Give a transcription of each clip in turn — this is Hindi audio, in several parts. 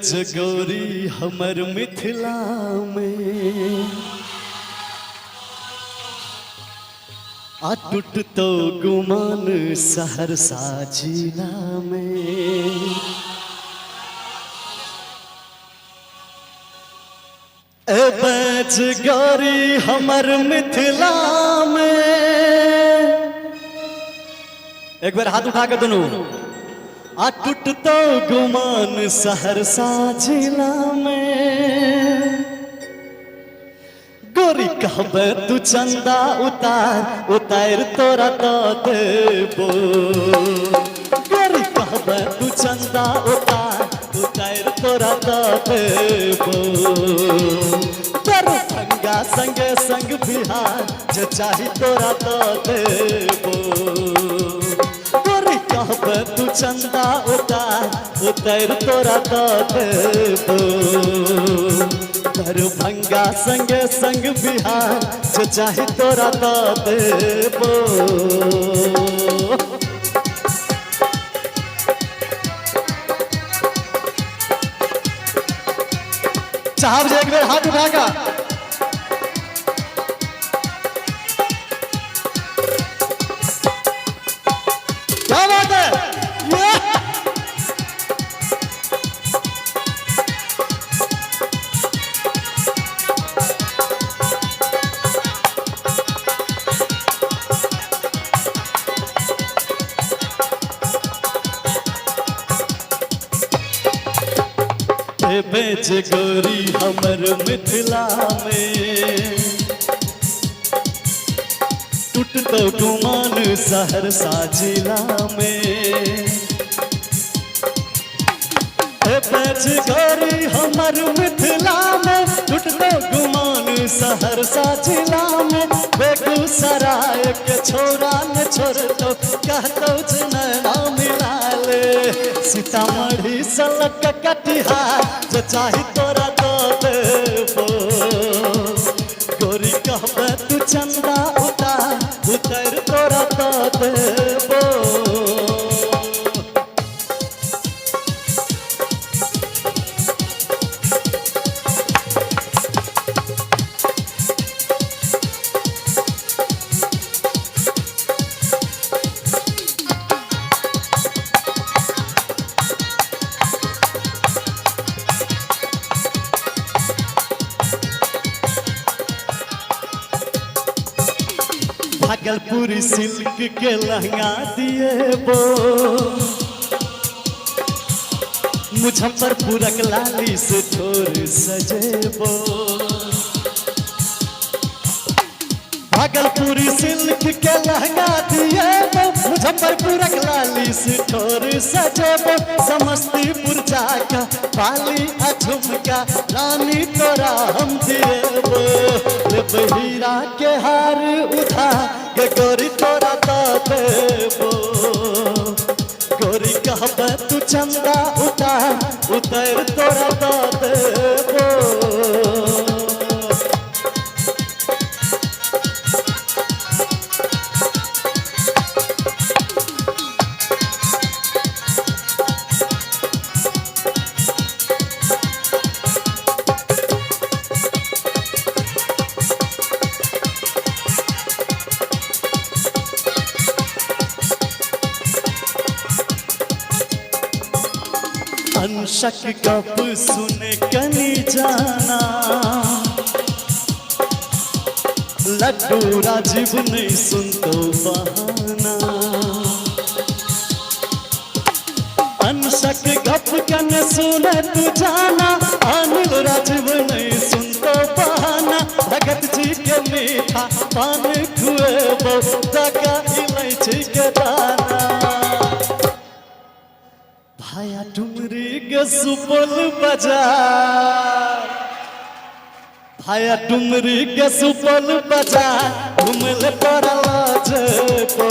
जगोरी हमर मिथिला में आ टूटतो गुमान सहरसा जिला में। जगोरी हमर मिथिला में। एक बार हाथ उठा के दोनों। आ टूटतो गुमान सहरसा जिला में। गोरी कहबे तू चंदा उतार उतार तोरा तो देबो। गोरी कहबे तू चंदा उतार उतार तोरा तो देबो। दरभंगा संगे संग बिहार जो चाही तोरा तो देबो। कहबे तू चंदा उतार उतार तोरा तो देबो। दरभंगा संगे संग बिहार जो चाहे तोरा तो देबो। चाहब जे एक बेर हाथ उठागा। क्या बात है। बेच गोरी हमर मिथिला में। टूटतो गुमान सहरसा जिला में। बेच गोरी हमर मिथिला में। टूटतो गुमान सहरसा जिला में। बेगूसराय के छोरा न छोड़तो कहतो नैना मिला ले। सीतामढ़ी सलक कटिहार जो चाही तोरा तो देबो। गोरी कहबे तू चंदा उतार उतार तोरा तो देबो। भागलपुरी सिल्क के लहंगा दिएबो। मुजफ्फरपुर लाली से ठोर सजेबो। भागलपुरी सिल्क के लहंगा दिएबो। मुजफ्फरपुर लाली से ठोर सजेबो। समस्तीपुर जाका पाली झुमका रानी तोरा हम दिएबो। हीरा के हार उठा के गोरी तोरा तो देबो। गोरी कहबे तू चंदा उतार उतार तोरा तो देबो। अंशक गप सुने कनी जाना। लड्डू राजीव नहीं सुनतो बहाना। अंशक गप कन सुने तू जाना। अनिल राजीव नहीं सुनतो बहाना। भगत जी के मीठा पान खुएबो दगा इलायची के दाना। भाया डुमरी के सुपौल बाजार। भाया डुमरी के सुपौल बाजार घूमले तोरा जेबो।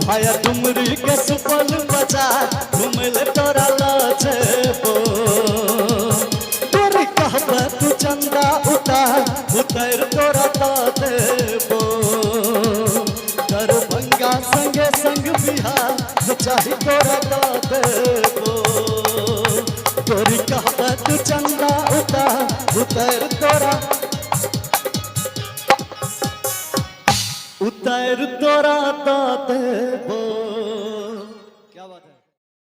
भाया डुमरी के सुपौल बाजार घूमले तोरा जेबो। गोरी कहबे तू चंदा उतार उतार तोरा तो देबो। दरभंगा संगे संग बिहार जो चाही तोरा तो देबो। गोरी कहबा तू चंदा उतर तोरा उतर तोरा तो देबो